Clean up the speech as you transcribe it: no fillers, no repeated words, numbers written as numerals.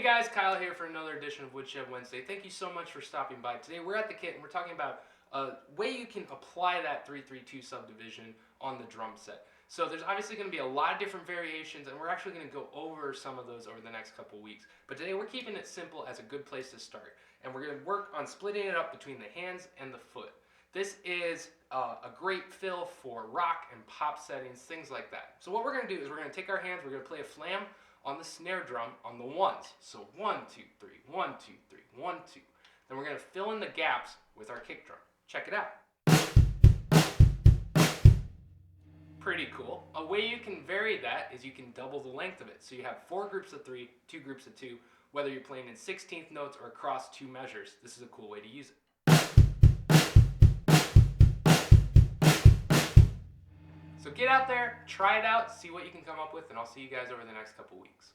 guys, Kyle here for another edition of Woodshed Wednesday. Thank you so much for stopping by. Today we're at the kit and we're talking about a way you can apply that 3-3-2 subdivision on the drum set. So there's obviously going to be a lot of different variations, and we're actually going to go over some of those over the next couple weeks. But today we're keeping it simple as a good place to start, and we're going to work on splitting it up between the hands and the foot. This is a great fill for rock and pop settings, things like that. So what we're going to do is we're going to take our hands, we're going to play a flam on the snare drum on the ones. So 1, 2, 3, 1, 2, 3, 1, 2. Then we're going to fill in the gaps with our kick drum. Check it out. Pretty cool. A way you can vary that is you can double the length of it. So you have 4 groups of 3, 2 groups of 2, whether you're playing in 16th notes or across 2 measures. This is a cool way to use it. So get out there, try it out, see what you can come up with, and I'll see you guys over the next couple weeks.